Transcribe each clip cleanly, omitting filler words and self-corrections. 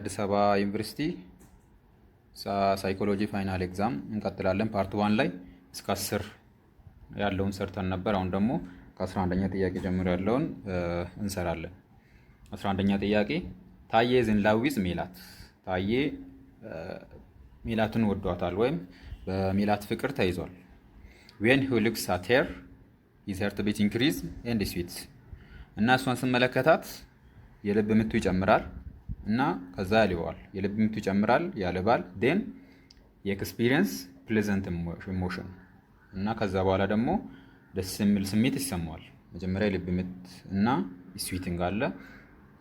አዲስ አበባ ዩኒቨርሲቲ ሳይኮሎጂ ፋይናል ኤግዛም እንቀጥላለን። ፓርት 1 ላይ እስከ 10 ያለውን ሰርተን ነበር። አሁን ደግሞ ከ11ኛ ጥያቄ ጀምሮ ያለውን እንሰራለን። 11ኛ ጥያቄ ታዬ ዝንላዊዝ ሜላት። ታዬ ሜላትን ወዷታል ወይም በሜላት ፍቅር ተይዟል። when he looks at her his heartbeat increase and sweet እና እሷን ስመለከታት የልብ ምቱ ይጨምራል እና ከዛ ያልባል። የልብ ምቱ ይጨምራል ያልባል። then የኤክስፒሪየንስ ፕሌዘንት ኢሞሽን እና ከዛ በኋላ ደግሞ ደስ የሚል ስሜት ይሰማዋል። መጀመሪያ የልብ ምት እና ስዊቲንግ አለ።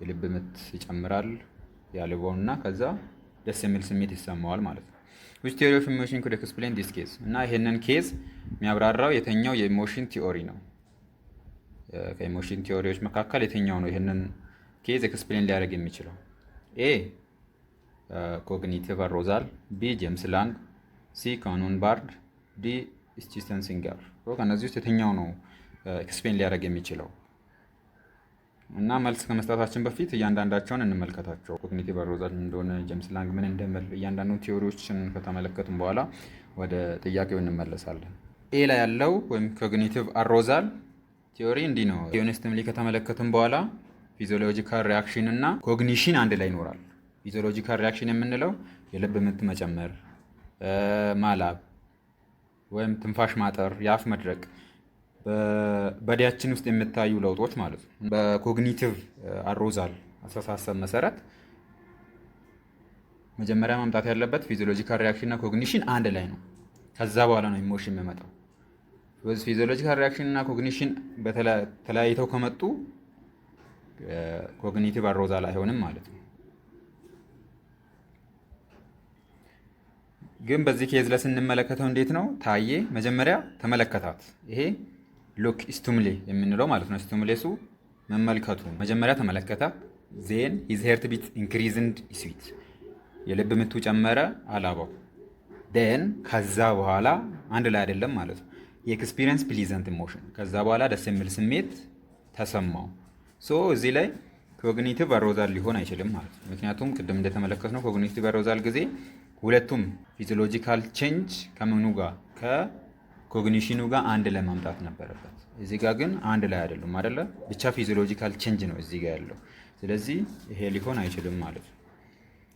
የልብ ምት ይጨምራል ያልባውና ከዛ ደስ የሚል ስሜት ይሰማዋል ማለት ነው። which theory of emotion could explain this case እና ይሄንን ኬዝ የሚያብራራው የትኛው የኢሞሽን ቲዮሪ ነው? ከኢሞሽን ቲዮሪዎች መካከል የትኛው ነው ይሄንን ኬዝ ኤክስፕሌን ሊያደርግ የሚችለው? ኤ ኮግኒቲቭ አሮዛል፣ ቢ ጄምስ ላንግ፣ ሲ ካኖን ባርድ፣ ዲ ስቲቨን ሲንገር። ከነዚህ ውስጥ የትኛው ነው ኤክስፕሌን ሊያደርግ የሚችለው? እና መልስ ከመስጠታችን በፊት እያንዳንዳቸውን እንመልከታቸው። ኮግኒቲቭ አሮዛል እንደሆነ ጄምስ ላንግ ምን እንደሚል እያንዳንዱ ቲዮሪዎችን ከተመለከቱን በኋላ ወደ ጥያቄው እንመለሳለን። ኤ ላይ ያለው ወይም ኮግኒቲቭ አሮዛል ቲዮሪ እንዲህ ነው። ዩኒስትምሊ ከተመለከቱን በኋላ ፊዚዮሎጂካል ሪያክሽን እና ኮግኒሽን አንድ ላይ ይኖራል። ፊዚዮሎጂካል ሪያክሽን የምንለው የልብ ምት መጨመር፣ ማላብ ወይም ትንፋሽ ማጠር፣ የአፍ መድረቅ በዲያችን ውስጥ የሚታዩ ለውጦች ማለት ነው። በኮግኒቲቭ አሮዛል አስተሳሰብ መሰረት መጀመሪያ ማምጣት ያለበት ፊዚዮሎጂካል ሪያክሽን እና ኮግኒሽን አንድ ላይ ነው። ከዛ በኋላ ነው ኢሞሽን የሚመጣው። ፊዚዮሎጂካል ሪያክሽን እና ኮግኒሽን ተለያይተው ከመጡ ኮግኒቲቭ አሮዛል አይሆንም ማለት ነው። ግን በዚህ ኬዝ ላይ ስንመለከተው እንዴት ነው? ታዬ መጀመሪያ ተመለከታት። ይሄ ሉክ ስቱምሌ የምንለው ማለት ነው። ስቱምሌሱ መመልከቱ መጀመሪያ ተመለከታት። ዜን ሂዝ ሄርት ቢት ኢንክሪዝንድ ስዊት፣ የልብ ምቱ ጨመረ አላባው። ዴን ከዛ በኋላ አንድ ላይ አይደለም ማለት ነው። የኤክስፒሪየንስ ፕሊዘንት ኢሞሽን፣ ከዛ በኋላ ደስ የሚል ስሜት ተሰማው። ሶ እዚህ ላይ ኮግኒቲቭ አሮዛል ሊሆን አይችልም ማለት ነው። ምክንያቱም ቅድም እንደተመለከትነው ኮግኒቲቭ አሮዛል ጊዜ ሁለቱም ፊዚዮሎጂካል ቼንጅ ከምኑ ጋር ከኮግኒሽኑ ጋር አንድ ላይ ማምጣት ነበረበት። እዚህ ጋር ግን አንድ ላይ አይደሉም አይደለ? ብቻ ፊዚዮሎጂካል ቼንጅ ነው እዚህ ጋር ያለው። ስለዚህ ይሄ ሊሆን አይችልም ማለት ነው።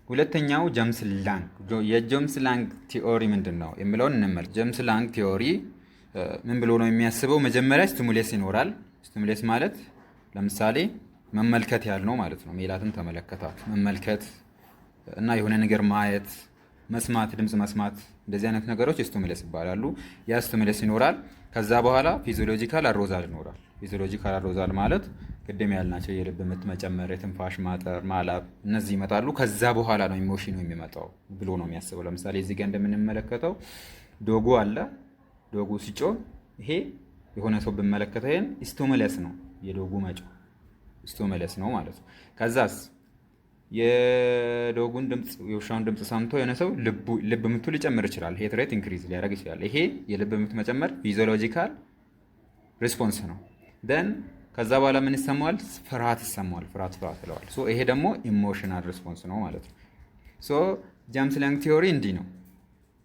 ሁለተኛው ጄምስ ላንግ። የጄምስ ላንግ ቲዮሪ ምንድን ነው የሚለውን እንመልከት። ጄምስ ላንግ ቲዮሪ ምን ብሎ ነው የሚያስበው? መጀመሪያ ስቲሙሌስ ይኖራል። ስቲሙሌስ ማለት ለምሳሌ መመልከት ያልነው ማለት ነው። ሜላትን ተመለከታት። መመልከት እና የሆነ ነገር ማየት፣ መስማት፣ ድምፅ መስማት፣ እንደዚህ አይነት ነገሮች ስቲሙሌስ ይባላሉ። ያ ስቲሙሌስ ይኖራል። ከዛ በኋላ ፊዚዮሎጂካል አሮዛል ይኖራል። ፊዚዮሎጂካል አሮዛል ማለት ቅድም ያልናቸው የልብ ምት መጨመር፣ የትንፋሽ ማጠር፣ ማላብ እነዚህ ይመጣሉ። ከዛ በኋላ ነው ኢሞሽኑ የሚመጣው ብሎ ነው የሚያስበው። ለምሳሌ እዚህ ጋር እንደምንመለከተው ዶጉ አለ። ዶጉ ሲጮህ ይሄ የሆነ ሰው ብመለከተው ይሄን ስቲሙለስ ነው። የዶጉ መጮህ ስቲሙለስ ነው ማለት ነው። ከዛስ የዶጉን ድምፅ የውሻውን ድምፅ ሰምቶ የሆነ ሰው ልብ ምቱ ሊጨምር ይችላል። ሄት ሬት ኢንክሪዝ ሊያደርግ ይችላል። ይሄ የልብ ምት መጨመር ፊዚዮሎጂካል ሪስፖንስ ነው። ደን ከዛ በኋላ ምን ይሰማዋል? ፍርሃት ይሰማዋል። ፍርሃት ይለዋል። ሶ ይሄ ደግሞ ኢሞሽናል ሪስፖንስ ነው ማለት ነው። ሶ ጄምስ ላንግ ቲዮሪ እንዲህ ነው።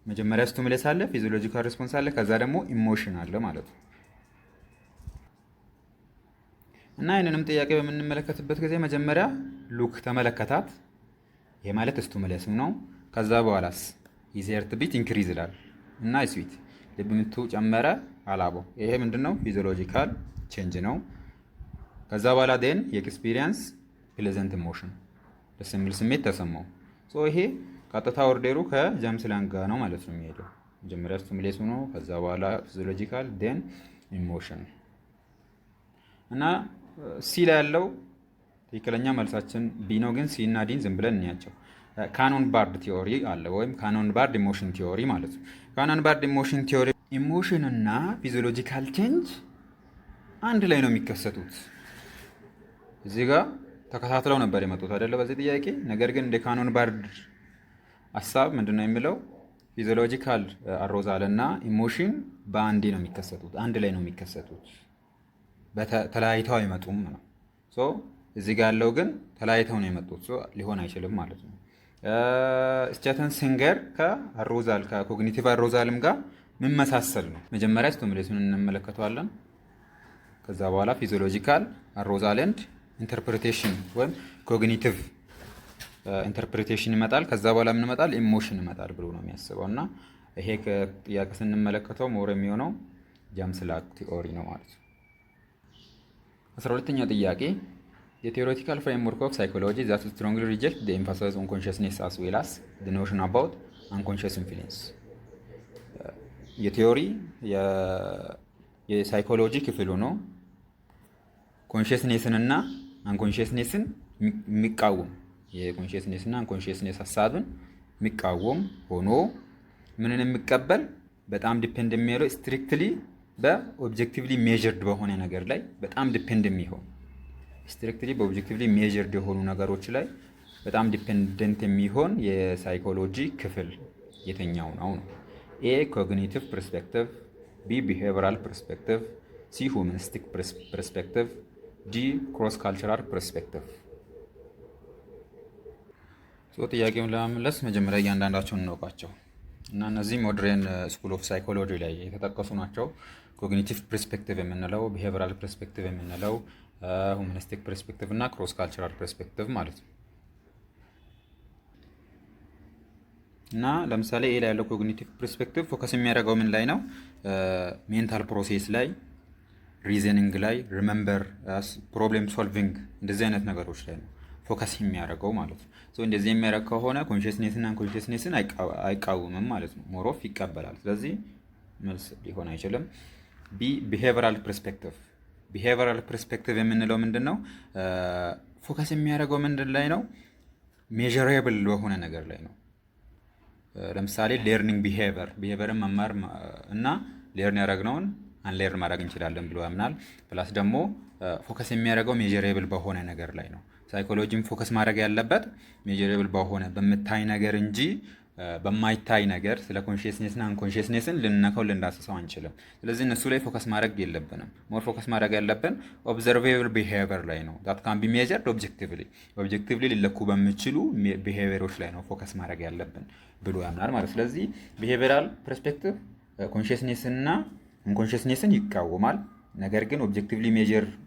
መጀመሪያ ስቲሙለስ አለ፣ ፊዚዮሎጂካል ሪስፖንስ አለ፣ ከዛ ደግሞ ኢሞሽን አለ ማለት ነው። እና ይህንንም ጥያቄ በምንመለከትበት ጊዜ መጀመሪያ ሉክ ተመለከታት። ይሄ ማለት ስቲሙለስ ነው። ከዛ በኋላስ ሂዝ ሄርት ቢት ኢንክሪዝ ይላል እና ስዊት ልብ ምቱ ጨመረ አላባው። ይሄ ምንድነው? ፊዚዮሎጂካል ቼንጅ ነው። ከዛ በኋላ ዴን የኤክስፒሪየንስ ፕሌዘንት ኢሞሽን ደስ የሚል ስሜት ተሰማው። ሶ ይሄ ቀጥታ ኦርዴሩ ከጄምስ ላንግ ጋር ነው ማለት ነው የሚሄደው። መጀመሪያ ስቲሙሌስ ነው፣ ከዛ በኋላ ፊዚዮሎጂካል ዴን ኢሞሽን። እና ሲ ላይ ያለው ትክክለኛ መልሳችን ቢ ነው። ግን ሲ እና ዲን ዝም ብለን እንያቸው። ካኖን ባርድ ቲዮሪ አለ ወይም ካኖን ባርድ ኢሞሽን ቲዮሪ ማለት ነው። ካኖን ባርድ ኢሞሽን ቲዮሪ ኢሞሽን እና ፊዚዮሎጂካል ቼንጅ አንድ ላይ ነው የሚከሰቱት። እዚህ ጋር ተከታትለው ነበር የመጡት አይደለ በዚህ ጥያቄ። ነገር ግን እንደ ካኖን ባርድ ሀሳብ ምንድነው የሚለው? ፊዚዮሎጂካል አሮዛል እና ኢሞሽን በአንዴ ነው የሚከሰቱት፣ አንድ ላይ ነው የሚከሰቱት፣ ተለያይተው አይመጡም ነው። ሶ እዚህ ጋር ያለው ግን ተለያይተው ነው የመጡት። ሊሆን አይችልም ማለት ነው። ስቴተን ሲንገር ከአሮዛል ከኮግኒቲቭ አሮዛልም ጋር መመሳሰል ነው። መጀመሪያ ስቲሙሌሽኑን እንመለከተዋለን። ከዛ በኋላ ፊዚዮሎጂካል አሮዛል ኤንድ ኢንተርፕሪቴሽን ወይም ኮግኒቲቭ ኢንተርፕሪቴሽን ይመጣል። ከዛ በኋላ ምን ይመጣል? ኢሞሽን ይመጣል ብሎ ነው የሚያስበው እና ይሄ ጥያቄ ስንመለከተው ሞር የሚሆነው ጃምስ ላክ ቲኦሪ ነው ማለት ነው። 12ኛው ጥያቄ የቴዎሬቲካል ፍሬምወርክ ኦፍ ሳይኮሎጂ ዛት ስትሮንግሊ ሪጀክት ዘ ኤምፋሳይዝ ኦን ኮንሽስነስ አስ ዌል አስ ዘ ኖሽን አባውት አንኮንሽስ ኢንፍሉዌንስ። የቲዮሪ የሳይኮሎጂ ክፍሉ ነው ኮንሽስኔስን እና አንኮንሽስኔስን የሚቃወም የኮንሽስኔስና አንኮንሽስኔስ ሀሳብን የሚቃወም ሆኖ ምንን የሚቀበል በጣም ዲፔንድ የሚሆነው ስትሪክትሊ በኦብጀክቲቭሊ ሜዥርድ በሆነ ነገር ላይ በጣም ዲፔንድ የሚሆን ስትሪክትሊ በኦብጀክቲቭሊ ሜዥርድ የሆኑ ነገሮች ላይ በጣም ዲፔንደንት የሚሆን የሳይኮሎጂ ክፍል የተኛው ነው። ኤ ኮግኒቲቭ ፐርስፔክቲቭ፣ ቢ ቢሄቪራል ፐርስፔክቲቭ፣ ሲ ሁማኒስቲክ ፐርስፔክቲቭ፣ ዲ ክሮስ ካልቸራል ፐርስፔክቲቭ። ጥያቄውን ለመመለስ መጀመሪያ እያንዳንዳቸውን እናውቃቸው እና እነዚህ ሞደርን ስኩል ኦፍ ሳይኮሎጂ ላይ የተጠቀሱ ናቸው። ኮግኒቲቭ ፐርስፔክቲቭ የምንለው፣ ቢሄቪራል ፐርስፔክቲቭ የምንለው፣ ሁማኒስቲክ ፐርስፔክቲቭ እና ክሮስ ካልቸራል ፐርስፔክቲቭ ማለት ነው። እና ለምሳሌ ኤ ላይ ያለው ኮግኒቲቭ ፐርስፔክቲቭ ፎከስ የሚያደርገው ምን ላይ ነው? ሜንታል ፕሮሴስ ላይ፣ ሪዘኒንግ ላይ፣ ሪመምበር፣ ፕሮብሌም ሶልቪንግ እንደዚህ አይነት ነገሮች ላይ ነው ፎከስ የሚያደርገው ማለት ነው። እንደዚህ የሚያደርግ ከሆነ ኮንሽስኔስና አንኮንሽስኔስን አይቃወምም ማለት ነው። ሞሮፍ ይቀበላል። ስለዚህ መልስ ሊሆን አይችልም። ቢ ቢሄቪራል ፐርስፔክቲቭ። ቢሄቪራል ፐርስፔክቲቭ የምንለው ምንድን ነው? ፎከስ የሚያደርገው ምንድን ላይ ነው? ሜዥሬብል በሆነ ነገር ላይ ነው። ለምሳሌ ሌርኒንግ ቢሄቪየርን መማር እና ሌርን ያደረግነውን አንሌርን ማድረግ እንችላለን ብሎ ያምናል። ፕላስ ደግሞ ፎከስ የሚያደርገው ሜዥሬብል በሆነ ነገር ላይ ነው። ሳይኮሎጂም ፎከስ ማድረግ ያለበት ሜዥሬብል በሆነ በምታይ ነገር እንጂ በማይታይ ነገር ስለ ኮንሽስኔስና አንኮንሽስኔስን ልንነካው ልንዳስሰው አንችልም። ስለዚህ እነሱ ላይ ፎከስ ማድረግ የለብንም። ሞር ፎከስ ማድረግ ያለብን ኦብዘርቬብል ቢሄቪየር ላይ ነው። ዳት ካን ቢ ሜጀርድ ኦብጀክቲቭሊ ሊለኩ በሚችሉ ቢሄቪየሮች ላይ ነው ፎከስ ማድረግ ያለብን ብሎ ያምናል ማለት። ስለዚህ ቢሄቪየራል ፐርስፔክቲቭ ኮንሽስኔስና አንኮንሽስኔስን ይቃወማል፣ ነገር ግን ኦብጀክቲቭሊ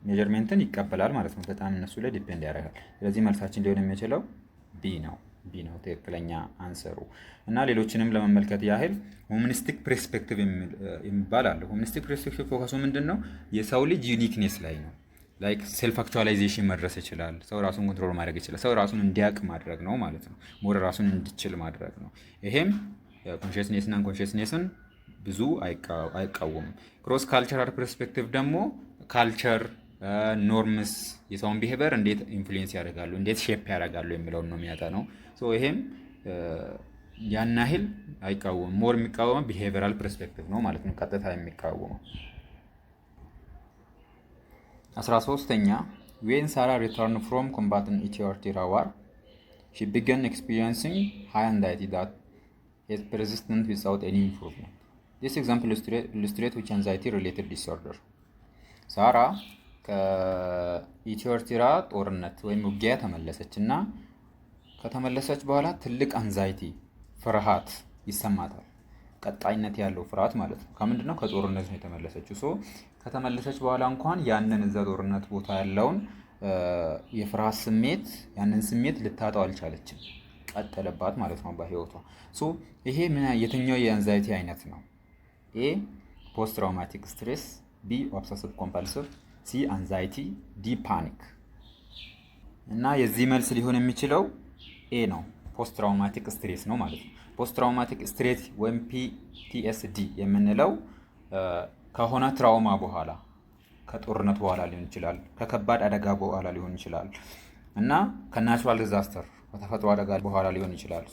ሜጀርሜንትን ይቀበላል ማለት ነው። በጣም እነሱ ላይ ዲፔንድ ያደርጋል። ስለዚህ መልሳችን ሊሆን የሚችለው ቢ ነው ትክክለኛ አንሰሩ። እና ሌሎችንም ለመመልከት ያህል ሁማኒስቲክ ፐርስፔክቲቭ የሚባል አለ። ሁማኒስቲክ ፐርስፔክቲቭ ፎከሱ ምንድን ነው? የሰው ልጅ ዩኒክኔስ ላይ ነው። ላይክ ሴልፍ አክቹዋላይዜሽን መድረስ ይችላል። ሰው ራሱን ኮንትሮል ማድረግ ይችላል። ሰው ራሱን እንዲያውቅ ማድረግ ነው ማለት ነው። ሞር ራሱን እንዲችል ማድረግ ነው። ይሄም ኮንሽስኔስና አንኮንሽስኔስን ብዙ አይቃወምም። ክሮስ ካልቸራል ፐርስፔክቲቭ ደግሞ ካልቸር፣ ኖርምስ የሰውን ቢሄቪየር እንዴት ኢንፍሉዌንስ ያደርጋሉ፣ እንዴት ሼፕ ያደርጋሉ የሚለውን ነው የሚያጠናው። ይሄም ያን ያህል አይቃወምም። ሞር የሚቃወመው ቢሄቪየራል ፐርስፔክቲቭ ነው ማለት ነው፣ ቀጥታ የሚቃወመው። 13ኛ ዌን ሳራ ሪተርን ፍሮም ኮምባትን ኢትዮፒያ ዋር ሺ ቢገን ኤክስፒሪየንሲንግ ሃይ አንዛይቲ ዛት has persistent without any improvement. This example illustrates which anxiety related disorder. ሳራ ከኢትዮፒያ ጦርነት ወይም ውጊያ ተመለሰች እና ከተመለሰች በኋላ ትልቅ አንዛይቲ ፍርሃት ይሰማታል። ቀጣይነት ያለው ፍርሃት ማለት ነው። ከምንድን ነው? ከጦርነት ነው የተመለሰችው። ከተመለሰች በኋላ እንኳን ያንን እዛ ጦርነት ቦታ ያለውን የፍርሃት ስሜት ያንን ስሜት ልታጣው አልቻለችም። ቀጠለባት ማለት ነው በህይወቷ። ይሄ የትኛው የአንዛይቲ አይነት ነው? ኤ ፖስት ትራውማቲክ ስትሬስ፣ ቢ ኦብሰሲቭ ኮምፐልሲቭ፣ ሲ አንዛይቲ፣ ዲ ፓኒክ። እና የዚህ መልስ ሊሆን የሚችለው ኤ ነው። ፖስት ትራውማቲክ ስትሬስ ነው ማለት ነው። ፖስት ትራውማቲክ ስትሬስ ወይም ፒቲኤስዲ የምንለው ከሆነ ትራውማ በኋላ ከጦርነት በኋላ ሊሆን ይችላል፣ ከከባድ አደጋ በኋላ ሊሆን ይችላል እና ከናቹራል ዲዛስተር ከተፈጥሮ አደጋ በኋላ ሊሆን ይችላል።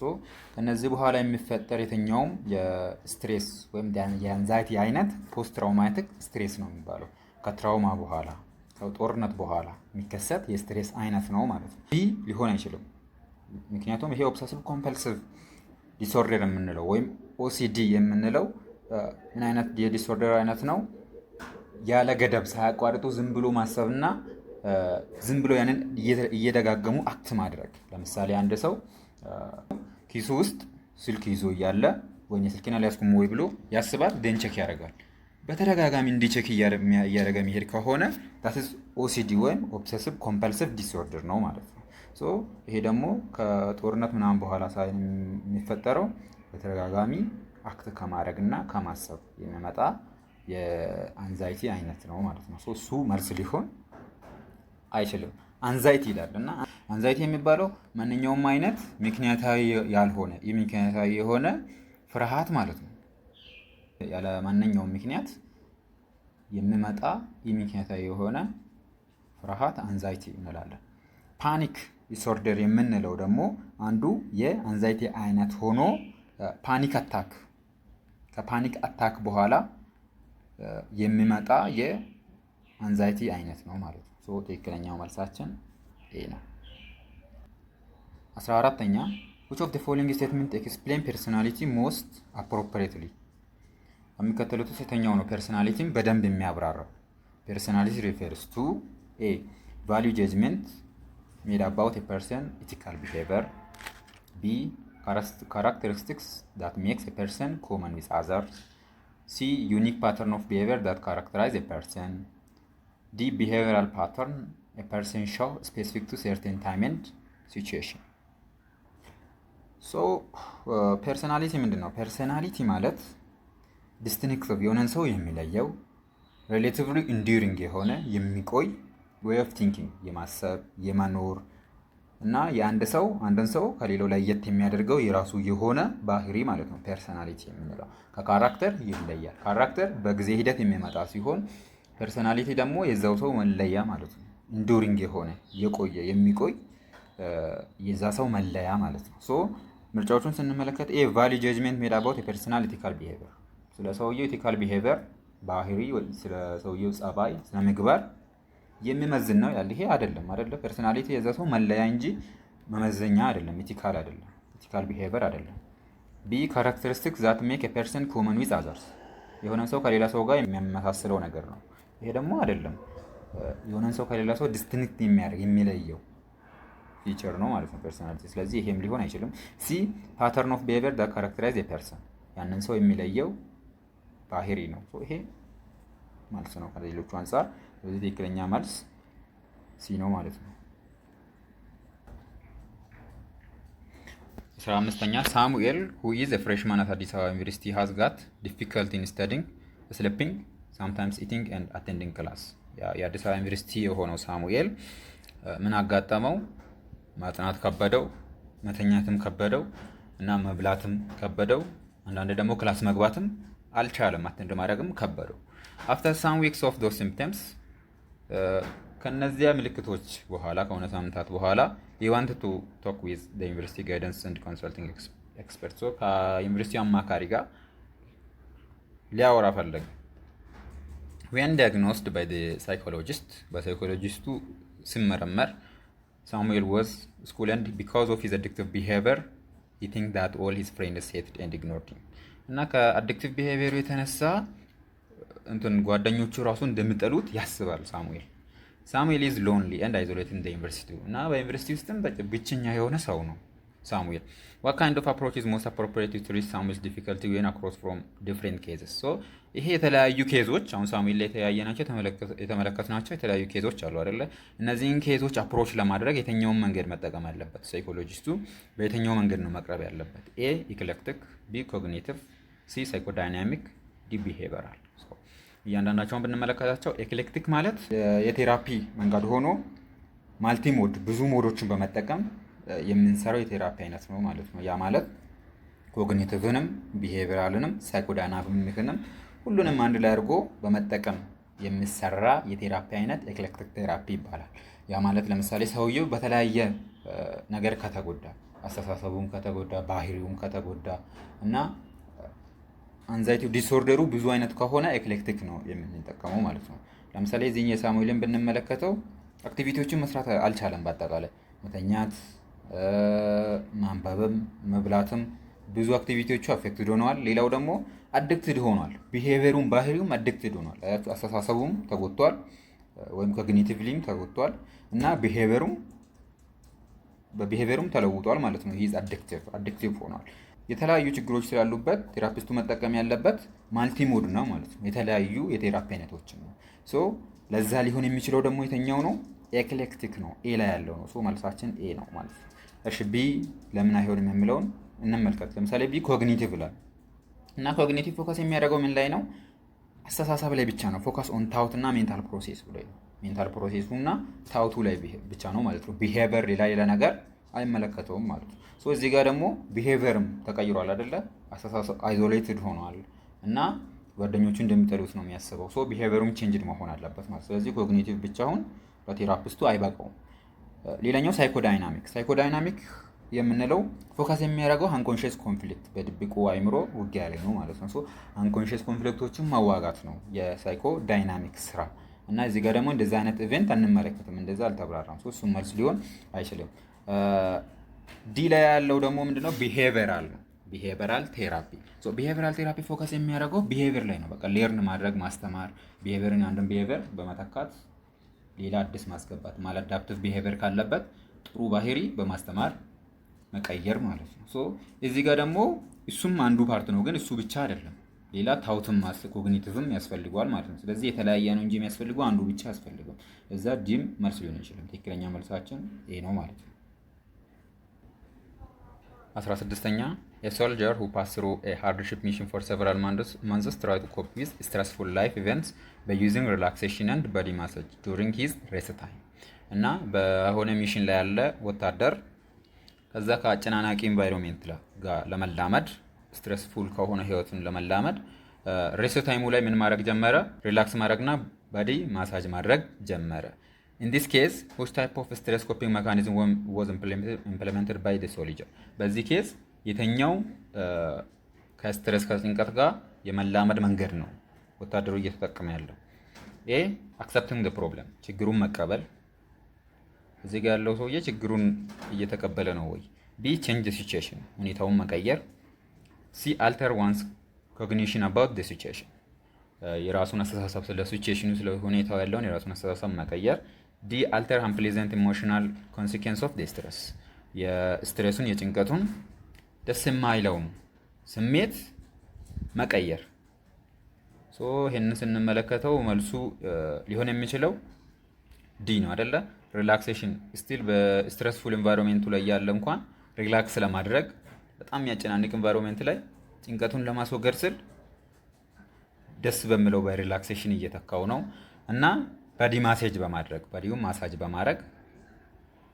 ከነዚህ በኋላ የሚፈጠር የትኛውም የስትሬስ ወይም የአንዛይቲ አይነት ፖስት ትራውማቲክ ስትሬስ ነው የሚባለው። ከትራውማ በኋላ ከጦርነት በኋላ የሚከሰት የስትሬስ አይነት ነው ማለት ነው። ቢ ሊሆን አይችልም። ምክንያቱም ይሄ ኦብሰሲቭ ኮምፐልሲቭ ዲስኦርደር የምንለው ወይም ኦሲዲ የምንለው ምን አይነት የዲስኦርደር አይነት ነው? ያለ ገደብ ሳያቋርጡ ዝም ብሎ ማሰብና ዝም ብሎ ያንን እየደጋገሙ አክት ማድረግ። ለምሳሌ አንድ ሰው ኪሱ ውስጥ ስልክ ይዞ እያለ ወይ ስልኬን አልያዝኩም ወይ ብሎ ያስባል። ደን ቼክ ያደርጋል። በተደጋጋሚ እንዲቼክ እያደረገ የሚሄድ ከሆነ ዳትስ ኦሲዲ ወይም ኦብሰሲቭ ኮምፐልሲቭ ዲስኦርደር ነው ማለት ነው። ይሄ ደግሞ ከጦርነት ምናምን በኋላ ሳይሆን የሚፈጠረው በተደጋጋሚ አክት ከማድረግ እና ከማሰብ የሚመጣ የአንዛይቲ አይነት ነው ማለት ነው። እሱ መልስ ሊሆን አይችልም። አንዛይቲ ይላል እና አንዛይቲ የሚባለው ማንኛውም አይነት ምክንያታዊ ያልሆነ ምክንያታዊ የሆነ ፍርሃት ማለት ነው። ያለ ማንኛውም ምክንያት የሚመጣ ምክንያታዊ የሆነ ፍርሃት አንዛይቲ እንላለን። ፓኒክ ዲስኦርደር የምንለው ደግሞ አንዱ የአንዛይቲ አይነት ሆኖ ፓኒክ አታክ ከፓኒክ አታክ በኋላ የሚመጣ የአንዛይቲ አይነት ነው ማለት ነው። ትክክለኛው መልሳችን ይሄ ነው። 14ኛ which of the following statement explain personality most appropriately? የሚከተሉት የትኛው ነው ፐርሰናሊቲን በደንብ የሚያብራራው? ፐርሰናሊቲ refers to a value judgment made about a person ethical behavior, b characteristics that makes a person common with others, c unique pattern of behavior that characterize a person, d behavioral pattern a person show specific to certain time and situation. ፐርሰናሊቲ ምንድን ነው? ፐርሰናሊቲ ማለት ዲስቲንክቲቭ የሆነን ሰው የሚለየው ሪሌቲቭሊ ኢንዱሪንግ የሆነ የሚቆይ ዌይ ኦፍ ቲንኪንግ የማሰብ የመኖር እና አንድን ሰው ከሌላው ለየት የሚያደርገው የራሱ የሆነ ባህሪ ማለት ነው። ፐርሰናሊቲ የምንለው ከካራክተር ይለያል። ካራክተር በጊዜ ሂደት የሚመጣ ሲሆን ፐርሰናሊቲ ደግሞ የዛው ሰው መለያ ማለት ነው። ኢንዱሪንግ የሆነ የቆየ የሚቆይ የዛ ሰው መለያ ማለት ነው። ምርጫዎቹን ስንመለከት ኤ ቫሊ ጀጅመንት ሜድ አባውት የፐርሰናል ኢቲካል ቢሄቪየር፣ ስለ ሰውየው ኢቲካል ቢሄቪየር ባህሪ፣ ስለ ሰውየው ጸባይ፣ ስለ ምግባር የሚመዝን ነው ያለ። ይሄ አይደለም ፐርሰናሊቲ የዛ ሰው መለያ እንጂ መመዘኛ አይደለም። ኢቲካል አይደለም፣ ኢቲካል ቢሄቪየር አይደለም። ቢ ካራክተሪስቲክስ ዛት ሜክ ኤ ፐርሰን ኮመን ዊዝ አዘርስ፣ የሆነ ሰው ከሌላ ሰው ጋር የሚያመሳስለው ነገር ነው። ይሄ ደግሞ አይደለም፣ የሆነ ሰው ከሌላ ሰው ዲስቲንክት የሚያደርግ የሚለየው ፊቸር ነው ማለት ነው ፐርሰናሊቲ። ስለዚህ ይሄም ሊሆን አይችልም። ሲ ፓተርን ኦፍ ቢሄቪየር ዳት ካራክተራይዝ ኤ ፐርሰን፣ ያንን ሰው የሚለየው ባህሪ ነው። ይሄ መልስ ነው ከሌሎቹ አንጻር። ስለዚህ ትክክለኛ መልስ ሲ ነው ማለት ነው። 15ኛ ሳሙኤል who is a freshman at አዲስ አበባ ዩኒቨርሲቲ has got difficulty in studying, sleeping, sometimes eating and attending class። የአዲስ አበባ ዩኒቨርሲቲ የሆነው ሳሙኤል ምን አጋጠመው? ማጥናት ከበደው፣ መተኛትም ከበደው እና መብላትም ከበደው። አንዳንድ ደግሞ ክላስ መግባትም አልቻለም፣ አቴንድ ማድረግም ከበደው። after some weeks of those symptoms ከነዚያ ምልክቶች በኋላ ከሆነ ሳምንታት በኋላ he wanted to talk with the university guidance and consulting experts። ከዩኒቨርሲቲ አማካሪ ጋር ሊያወራ ፈለገ። when diagnosed by the psychologist፣ በሳይኮሎጂስቱ ሲመረመር Samuel was scorned because of his addictive behavior. He think that all his friends hated and ignored him። እና ከአዲክቲቭ ቢሄቪየሩ የተነሳ ጓደኞቹ ራሱ እንደሚጠሉት ያስባል ሳሙኤል። ሳሙኤል is lonely and isolated in the university። እና በዩኒቨርሲቲ ውስጥም ብቸኛ የሆነ ሰው ነው ሳሙኤል። what kind of approach is most appropriate to treat Samuel's difficulty when across from different cases? ይሄ የተለያዩ ኬዞች አሁን ሳሙኤል ላይ የተያየናቸው የተመለከትናቸው የተለያዩ ኬዞች አሉ አይደለ? እነዚህን ኬዞች አፕሮች ለማድረግ የትኛውን መንገድ መጠቀም ያለበት ሳይኮሎጂስቱ በየትኛው መንገድ ነው መቅረብ ያለበት? ኤ ኢክሌክቲክ፣ ቢ ኮግኒቲቭ፣ ሲ ሳይኮዳይናሚክ፣ ዲ ቢሄቪየራል። እያንዳንዳቸውን ብንመለከታቸው ኤክሌክቲክ ማለት የቴራፒ መንገድ ሆኖ ማልቲ ሞድ ብዙ ሞዶችን በመጠቀም የምንሰራው የቴራፒ አይነት ነው ማለት ነው። ያ ማለት ኮግኒቲቭንም ቢሄቪየራልንም ሳይኮዳይናሚክንም ሁሉንም አንድ ላይ አድርጎ በመጠቀም የሚሰራ የቴራፒ አይነት ኤክሌክቲክ ቴራፒ ይባላል። ያ ማለት ለምሳሌ ሰውየው በተለያየ ነገር ከተጎዳ፣ አስተሳሰቡም ከተጎዳ፣ ባህሪውም ከተጎዳ እና አንዛይቲው ዲስኦርደሩ ብዙ አይነት ከሆነ ኤክሌክቲክ ነው የምንጠቀመው ማለት ነው። ለምሳሌ እዚህ የሳሙኤልን ብንመለከተው አክቲቪቲዎችን መስራት አልቻለም። በአጠቃላይ መተኛት፣ ማንበብም መብላትም ብዙ አክቲቪቲዎቹ አፌክትድ ሆነዋል። ሌላው ደግሞ አዲክትድ ሆኗል። ቢሄቪየሩም ባህሪውም አዲክትድ ሆኗል። አስተሳሰቡም ተጎድቷል ወይም ኮግኒቲቭሊም ተጎድቷል እና ቢሄቪየሩም በቢሄቪየሩም ተለውጧል ማለት ነው። ሂዝ አዲክቲቭ ሆኗል። የተለያዩ ችግሮች ስላሉበት ቴራፒስቱ መጠቀም ያለበት ማልቲሞድ ነው ማለት ነው። የተለያዩ የቴራፒ አይነቶችን ነው። ሶ ለዛ ሊሆን የሚችለው ደግሞ የተኛው ነው ኤክሌክቲክ ነው፣ ኤ ላይ ያለው ነው። ሶ መልሳችን ኤ ነው ማለት ነው። እሺ ቢ ለምን አይሆንም የሚለውን እንመልከት። ለምሳሌ ቢ ኮግኒቲቭ ላይ እና ኮግኒቲቭ ፎከስ የሚያደርገው ምን ላይ ነው? አስተሳሰብ ላይ ብቻ ነው። ፎከስ ኦን ታውት እና ሜንታል ፕሮሴስ ላይ ነው። ሜንታል ፕሮሴሱ እና ታውቱ ላይ ብቻ ነው ማለት ነው። ቢሄቪየር ሌላ ነገር አይመለከተውም ማለት ነው። ሶ እዚህ ጋር ደግሞ ቢሄቪየርም ተቀይሯል አይደለ? አስተሳሰብ አይዞሌትድ ሆኗል እና ጓደኞቹ እንደሚጠሉት ነው የሚያስበው። ሶ ቢሄቪየሩም ቼንጅድ መሆን አለበት ማለት። ስለዚህ ኮግኒቲቭ ብቻውን ለቴራፒስቱ አይበቃውም። ሌላኛው ሳይኮዳይናሚክ የምንለው ፎከስ የሚያደርገው አንኮንሽስ ኮንፍሊክት በድብቁ አይምሮ ውጊያ ላይ ነው ማለት ነው። ሶ አንኮንሽስ ኮንፍሊክቶችን ማዋጋት ነው የሳይኮ ዳይናሚክ ስራ እና እዚህ ጋር ደግሞ እንደዚህ አይነት ኢቨንት አንመለከትም፣ እንደዛ አልተብራራም። ሶ እሱም መልስ ሊሆን አይችልም። ዲ ላይ ያለው ደግሞ ምንድነው? ቢሄቪየራል ነው። ቢሄቪየራል ቴራፒ ቢሄቪየራል ቴራፒ ፎከስ የሚያደርገው ቢሄቪየር ላይ ነው። በቃ ሌርን ማድረግ ማስተማር፣ ቢሄቪየርን አንድን ቢሄቪየር በመተካት ሌላ አዲስ ማስገባት ማለት አዳፕቲቭ ቢሄቪየር ካለበት ጥሩ ባህሪ በማስተማር መቀየር ማለት ነው። ሶ እዚህ ጋር ደግሞ እሱም አንዱ ፓርት ነው፣ ግን እሱ ብቻ አይደለም። ሌላ ታውትም ኮግኒቲቭም ያስፈልገዋል ማለት ነው። ስለዚህ የተለያየ ነው እንጂ የሚያስፈልገው አንዱ ብቻ ያስፈልገው። እዛ ዲም መልስ ሊሆን ይችላል። ትክክለኛ መልሳችን ይሄ ነው ማለት ነው። 16ኛ a soldier who passed through a hardship mission for several months tried to cope with stressful life events by using relaxation and body massage during his rest time እና በሆነ ሚሽን ላይ ያለ ወታደር ከዛ ከአጨናናቂ ኢንቫይሮንመንት ጋር ለመላመድ ስትሬስፉል ከሆነ ህይወቱን ለመላመድ ሬስት ታይሙ ላይ ምን ማድረግ ጀመረ? ሪላክስ ማድረግና ባዲ ማሳጅ ማድረግ ጀመረ። In this case, which type of stress coping mechanism was implemented by the soldier? በዚህ ኬስ የተኛው ከስትሬስ ከጭንቀት ጋር የመላመድ መንገድ ነው ወታደሩ እየተጠቀመ ያለው? ኤ accepting the problem ችግሩን መቀበል። እዚህ ጋር ያለው ሰውዬ ችግሩን እየተቀበለ ነው ወይ? ቢ change the situation ሁኔታውን መቀየር። ሲ alter one's cognition about the situation የራሱን አስተሳሰብ ስለ ሲቹዌሽኑ ስለ ሁኔታው ያለውን የራሱን አስተሳሰብ መቀየር። ዲ alter unpleasant emotional consequence of the stress የስትሬሱን የጭንቀቱን ደስ የማይለውን ስሜት መቀየር። ሶ ይሄንን ስንመለከተው መልሱ ሊሆን የሚችለው ዲ ነው አይደለ? ሪላክሴሽን ስቲል በስትሬስፉል ኢንቫይሮንመንቱ ላይ ያለ እንኳን ሪላክስ ለማድረግ በጣም የሚያጨናንቅ ኢንቫይሮንመንት ላይ ጭንቀቱን ለማስወገድ ስል ደስ በሚለው በሪላክሴሽን እየተካው ነው እና ባዲ ማሳጅ በማድረግ ባዲውን ማሳጅ በማድረግ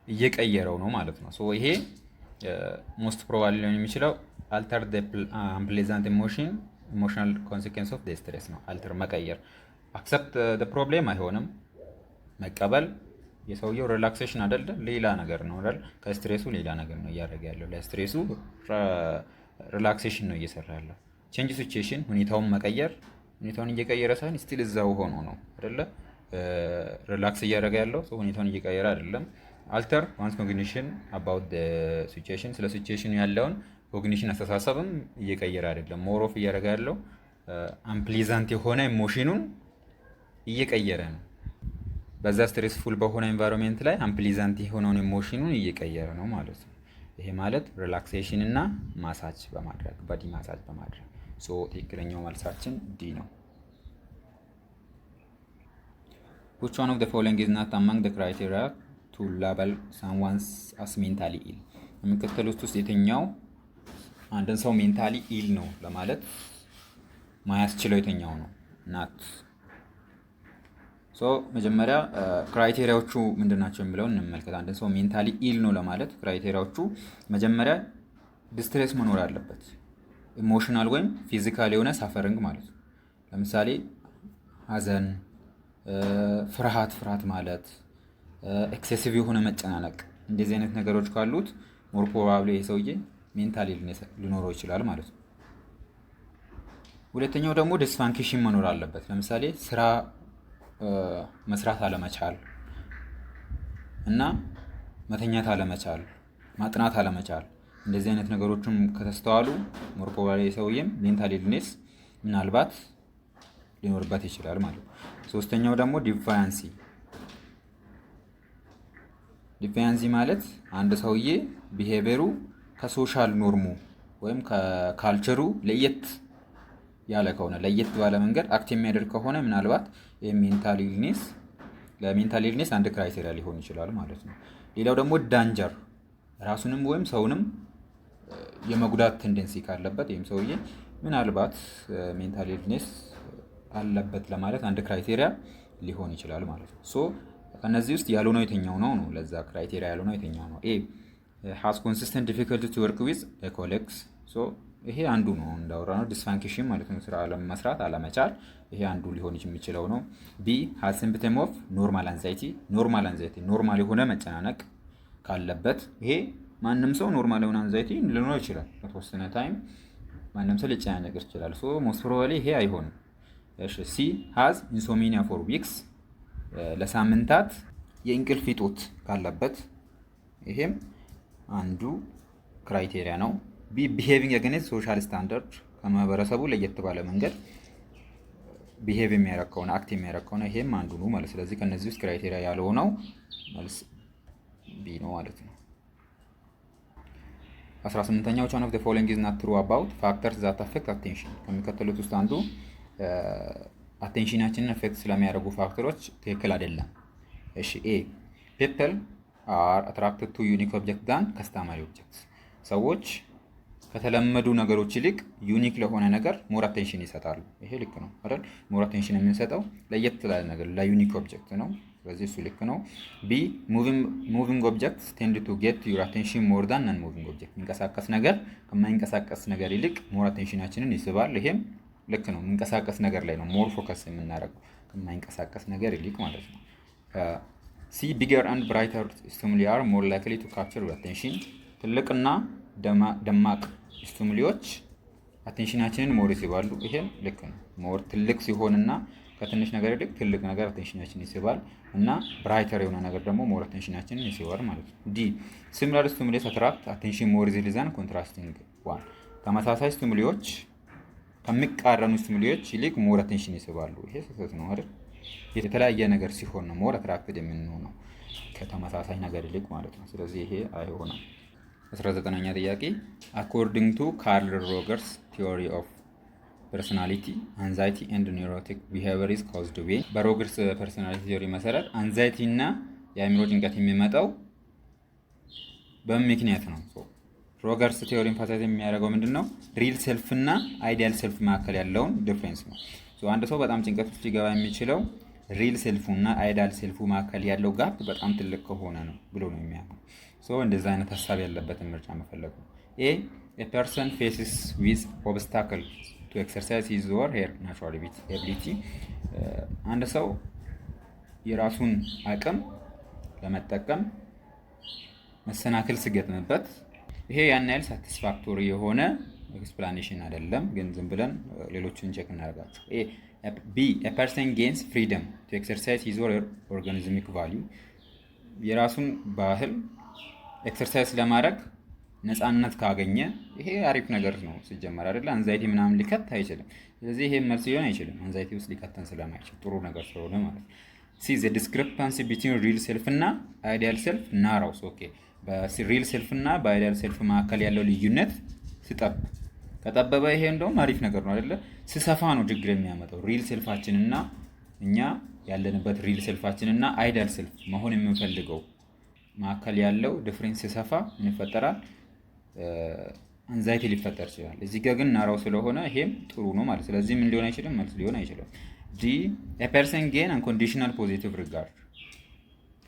እየቀየረው ነው ማለት ነው። ሶ ይሄ ሞስት ፕሮባብሊ ሊሆን የሚችለው alter the unpleasant emotional consequence of the stress ነው። alter መቀየር። accept the problem አይሆንም። መቀበል የሰውየው ሪላክሴሽን አይደለ ሌላ ነገር ነው አይደል? ከስትሬሱ ሌላ ነገር ነው እያደረገ ያለው። ለስትሬሱ ሪላክሴሽን ነው እየሰራ ያለው። change situation ሁኔታውን መቀየር። ሁኔታውን እየቀየረ ሳይሆን ስቲል እዛው ሆኖ ነው አይደለ? ሪላክስ እያደረገ ያለው ሰው ሁኔታውን እየቀየረ አይደለም። alter one's cognition about the situation ስለ ሲቹዌሽኑ ያለውን ኮግኒሽን አስተሳሰብም እየቀየረ አይደለም። ሞር ኦፍ እያደረገ ያለው አንፕሊዛንት የሆነ ኢሞሽኑን እየቀየረ ነው። በዛ ስትሬስፉል በሆነ ኤንቫይሮንመንት ላይ አንፕሊዛንት የሆነውን ኢሞሽኑን እየቀየረ ነው ማለት ነው። ይሄ ማለት ሪላክሴሽን እና ማሳጅ በማድረግ ባዲ ማሳጅ በማድረግ ሶ ትክክለኛው መልሳችን ዲ ነው። which one of the following is not among the criteria to label someone as mentally ill? የሚከተሉት ውስጥ የትኛው አንድን ሰው ሜንታሊ ኢል ነው ለማለት ማያስችለው የትኛው ነው? ናት። ሶ መጀመሪያ ክራይቴሪያዎቹ ምንድናቸው የሚለውን እንመልከት። አንድን ሰው ሜንታሊ ኢል ነው ለማለት ክራይቴሪያዎቹ መጀመሪያ ዲስትሬስ መኖር አለበት። ኢሞሽናል ወይም ፊዚካል የሆነ ሳፈሪንግ ማለት ነው። ለምሳሌ ሀዘን፣ ፍርሃት ማለት ኤክሴሲቭ የሆነ መጨናነቅ፣ እንደዚህ አይነት ነገሮች ካሉት ሞር ፕሮባብሊ የሰውዬ ሜንታሊ ሊኖረው ይችላል ማለት ነው። ሁለተኛው ደግሞ ዲስፋንክሽን መኖር አለበት። ለምሳሌ ስራ መስራት አለመቻል እና መተኛት አለመቻል፣ ማጥናት አለመቻል፣ እንደዚህ አይነት ነገሮችም ከተስተዋሉ ሞር ፕሮባብሊ የሰውዬም ሜንታሊ ኢልኔስ ምናልባት ሊኖርበት ይችላል ማለት ነው። ሶስተኛው ደግሞ ዲቫያንሲ ዲፌንሲ ማለት አንድ ሰውዬ ቢሄቪየሩ ከሶሻል ኖርሙ ወይም ከካልቸሩ ለየት ያለ ከሆነ ለየት ባለ መንገድ አክት የሚያደርግ ከሆነ ምናልባት የሜንታል ኢልኔስ ለሜንታል ኢልኔስ አንድ ክራይቴሪያ ሊሆን ይችላል ማለት ነው። ሌላው ደግሞ ዳንጀር ራሱንም ወይም ሰውንም የመጉዳት ቴንደንሲ ካለበት ይህም ሰውዬ ምናልባት ሜንታል ኢልኔስ አለበት ለማለት አንድ ክራይቴሪያ ሊሆን ይችላል ማለት ነው። ሶ ከነዚህ ውስጥ ያልሆነው የትኛው ነው? ለዛ ክራይቴሪያ ያልሆነው የትኛው ነው? ኤ ሃዝ ኮንሲስተንት ዲፊከልቲ ቱ ወርክ ዊዝ ኮሊግስ። ሶ ይሄ አንዱ ነው እንዳወራነው ዲስፋንክሽን ማለት ነው፣ ስራ መስራት አለመቻል። ይሄ አንዱ ሊሆን የሚችለው ነው። ቢ ሃዝ ሲምፕተም ኦፍ ኖርማል አንዛይቲ። ኖርማል የሆነ መጨናነቅ ካለበት ይሄ ማንም ሰው ኖርማል የሆነ አንዛይቲ ሊኖር ይችላል። ለተወሰነ ታይም ማንም ሰው ሊጨናነቅ ይችላል። ሶ ሞስት ፕሮባብሊ ይሄ አይሆንም። እሺ ሲ ሃዝ ኢንሶሚኒያ ፎር ዊክስ። ለሳምንታት የእንቅልፍ እጦት ካለበት ይሄም አንዱ ክራይቴሪያ ነው። ቢ ቢሄቪንግ አገንስት ሶሻል ስታንዳርድ። ከማህበረሰቡ ለየት ባለ መንገድ ቢሄቭ የሚያደርግ ከሆነ አክት የሚያደርግ ከሆነ ይሄም አንዱ ነው ማለት። ስለዚህ ከነዚህ ውስጥ ክራይቴሪያ ያልሆነው መልስ ቢ ነው ማለት ነው። 18ኛው one of the following is not true about factors that affect attention። ከሚከተሉት ውስጥ አንዱ አቴንሽናችንን አፌክት ስለሚያደርጉ ፋክተሮች ትክክል አይደለም። እሺ ኤ people are attracted to unique object than customary objects። ሰዎች ከተለመዱ ነገሮች ይልቅ ዩኒክ ለሆነ ነገር ሞር አቴንሽን ይሰጣሉ። ይሄ ልክ ነው አይደል? ሞር አቴንሽን የምንሰጠው ለየት ላለ ነገር ለዩኒክ ኦብጀክት ነው። ስለዚህ እሱ ልክ ነው። ቢ ሙቪንግ ኦብጀክትስ ቴንድ ቱ ጌት ዩር አቴንሽን ሞር ዳን ነን ሙቪንግ ኦብጀክት። የሚንቀሳቀስ ነገር ከማይንቀሳቀስ ነገር ይልቅ ሞር አቴንሽናችንን ይስባል። ይሄም ልክ ነው። የሚንቀሳቀስ ነገር ላይ ነው ሞር ፎከስ የምናደርገው ከማይንቀሳቀስ ነገር ይልቅ ማለት ነው። ሲ ቢገር አንድ ብራይተር ስቲሙሊ አር ሞር ላይክሊ ቱ ካፕቸር ዩር አቴንሽን። ትልቅና ደማቅ ስቲሙሊዎች አቴንሽናችንን ሞር ይስባሉ። ይሄም ልክ ነው። ሞር ትልቅ ሲሆንና ከትንሽ ነገር ይልቅ ትልቅ ነገር አቴንሽናችንን ይስባል እና ብራይተር የሆነ ነገር ደግሞ ሞር አቴንሽናችንን ይስባል ማለት ነው። ዲ ሲሚላር ስቲሙሊስ አትራክት አቴንሽን ሞር ኢዚሊ ዛን ኮንትራስቲንግ ዋን። ተመሳሳይ ስቲሙሊዎች ከሚቃረኑ ስቲሙሊዎች ይልቅ ሞር አቴንሽን ይስባሉ። ይሄ ስህተት ነው አይደል? የተለያየ ነገር ሲሆን ነው ሞር አትራክትድ የምንሆነው ከተመሳሳይ ነገር ይልቅ ማለት ነው። ስለዚህ ይሄ አይሆንም። 19ኛ ጥያቄ አኮርዲንግ ቱ ካርል ሮገርስ ቲዮሪ ኦፍ ፐርሶናሊቲ አንዛይቲ ኤንድ ኒውሮቲክ ቢሄቪየር ኢዝ ካውዝድ ዌይ። በሮገርስ ፐርሶናሊቲ ቲዮሪ መሰረት አንዛይቲ እና የአእምሮ ጭንቀት የሚመጣው በምን ምክንያት ነው? ሮገርስ ቲዮሪ ኢምፋሳይዝ የሚያደርገው ምንድነው? ሪል ሴልፍ እና አይዲያል ሴልፍ መካከል ያለውን ዲፍረንስ ነው። አንድ ሰው በጣም ጭንቀት ውስጥ ሊገባ የሚችለው ሪል ሴልፉ እና አይዲያል ሴልፉ መካከል ያለው ጋፕ በጣም ትልቅ ከሆነ ነው ብሎ ነው የሚያምነው። እንደዚህ አይነት ሀሳብ ያለበትን ምርጫ መፈለግ ነው። ኤ ፐርሰን ፌስስ ዊዝ ኦብስታክል ቱ ኤክሰርሳይዝ ሂዝ ኦር ሄር ናቹራል ኤቢሊቲ። አንድ ሰው የራሱን አቅም ለመጠቀም መሰናክል ሲገጥምበት ይሄ ያን ያህል ሳቲስፋክቶሪ የሆነ ኤክስፕላኔሽን አይደለም፣ ግን ዝም ብለን ሌሎችን ቼክ እናደርጋቸው። ቢ ኤ ፐርሰን ጌንስ ፍሪደም ቱ ኤክሰርሳይዝ ሂዝ ኦር ሄር ኦርጋኒዝሚክ ቫልዩ። የራሱን ባህል ኤክሰርሳይዝ ለማድረግ ነፃነት ካገኘ ይሄ አሪፍ ነገር ነው ሲጀመር አይደለ? አንዛይቲ ምናምን ሊከት አይችልም። ስለዚህ ይሄ መልስ ሊሆን አይችልም፣ አንዛይቲ ውስጥ ሊከተን ስለማይችል ጥሩ ነገር ስለሆነ ማለት ነው። ሲ ዘ ዲስክሪፓንሲ ቢትዊን ሪል ሴልፍ እና አይዲያል ሴልፍ ናራውስ። ኦኬ በሪል ሴልፍ እና በአይዲያል ሴልፍ መካከል ያለው ልዩነት ከጠበበ ይሄ እንደውም አሪፍ ነገር ነው አይደለ? ሲሰፋ ነው ችግር የሚያመጣው። ሪል ሴልፋችን እና እኛ ያለንበት ሪል ሴልፋችን እና አይዲያል ሴልፍ መሆን የምንፈልገው መካከል ያለው ዲፍረንስ ሲሰፋ ምን ይፈጠራል? አንዛይቲ ሊፈጠር ይችላል። እዚህ ጋር ግን ናራው ስለሆነ ይሄም ጥሩ ነው ማለት። ስለዚህ ምን ሊሆን አይችልም? መልስ ሊሆን አይችልም። ዲ ኤ ፐርሰን ጌን አንኮንዲሽናል ፖዚቲቭ ሪጋርድ።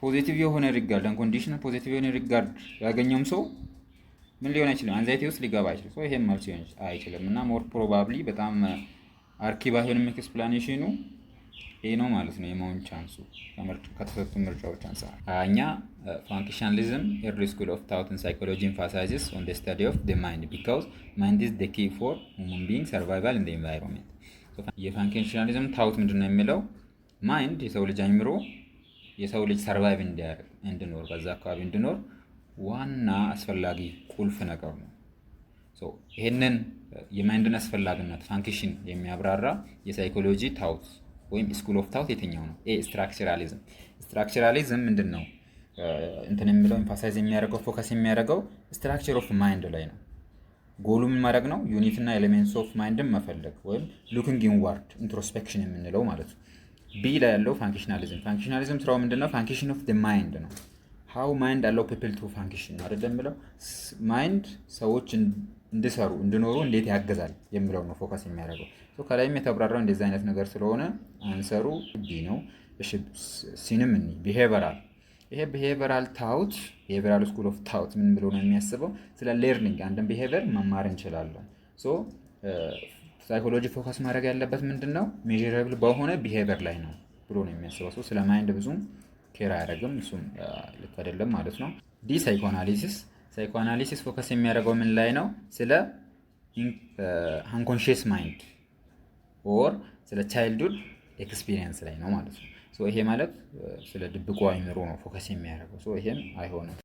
ፖዚቲቭ የሆነ ሪጋርድ አንኮንዲሽናል ፖዚቲቭ የሆነ ሪጋርድ ያገኘውም ሰው ምን ሊሆን አይችልም? አንዛይቲ ውስጥ ሊገባ አይችልም። ይሄም መልስ ሊሆን አይችልም እና ሞር ፕሮባብሊ በጣም አርኪ ባይሆንም ኤክስፕላኔሽኑ ይሄ ነው ማለት ነው የመሆን ቻንሱ ከተሰጡ ምርጫዎች አንፃር። እኛ ፋንክሽናሊዝም ኤርሊ ስኩል ኦፍ ታውት ኢን ሳይኮሎጂ ኤምፋሳይዝስ ኦን ዘ ስታዲ ኦፍ ዘ ማይንድ ቢካዝ ማይንድ ኢዝ ዘ ኪ ፎር ሁማን ቢንግ ሰርቫይቫል ኢን ዘ ኤንቫይሮንመንት። የፋንክሽናሊዝም ታውት ምንድነው የሚለው? ማይንድ የሰው ልጅ አይምሮ የሰው ልጅ ሰርቫይቭ እንዲኖር በዛ አካባቢ እንዲኖር ዋና አስፈላጊ ቁልፍ ነገር ነው። ይሄንን የማይንድን አስፈላጊነት ፋንክሽን የሚያብራራ የሳይኮሎጂ ታውት ወይም ስኩል ኦፍ ታውት የትኛው ነው? ኤ ስትራክቸራሊዝም። ስትራክቸራሊዝም ምንድን ነው? እንትን የሚለው ኤምፋሳይዝ የሚያደርገው ፎከስ የሚያደርገው ስትራክቸር ኦፍ ማይንድ ላይ ነው። ጎሉ ምን ማድረግ ነው? ዩኒት እና ኤሌሜንትስ ኦፍ ማይንድን መፈለግ ወይም ሉኪንግ ኢንዋርድ ኢንትሮስፔክሽን የምንለው ማለት ነው። ቢ ላይ ያለው ፋንክሽናሊዝም ስራው ምንድነው? ፋንክሽን ኦፍ ማይንድ ነው። ሃው ማይንድ አለው ፒፕል ቱ ፋንክሽን አይደለም ብለው ማይንድ ሰዎች እንዲሰሩ እንዲኖሩ እንዴት ያገዛል የሚለው ነው ፎከስ የሚያደርገው። ከላይም የተብራራው እንደዚህ አይነት ነገር ስለሆነ አንሰሩ ቢ ነው። እሺ ሲንም ቢሄቨራል ይሄ ቢሄቨራል ታውት ቢሄቨራል ስኩል ኦፍ ታውት ምን ብሎ ነው የሚያስበው? ስለ ሌርኒንግ አንድን ቢሄቨር መማር እንችላለን። ሳይኮሎጂ ፎከስ ማድረግ ያለበት ምንድን ነው? ሜዥረብል በሆነ ቢሄቨር ላይ ነው ብሎ ነው የሚያስበው። ስለ ማይንድ ብዙም ኬር አያደርግም። እሱም ልክ አይደለም ማለት ነው። ዲ ሳይኮአናሊሲስ ፎከስ የሚያደርገው ምን ላይ ነው? ስለ አንኮንሺየስ ማይንድ ኦር ስለ ቻይልድሁድ ኤክስፒሪየንስ ላይ ነው ማለት ነው። ይሄ ማለት ስለ ድብቁ አይምሮ ነው ፎከስ የሚያደርገው። ይሄም አይሆንም።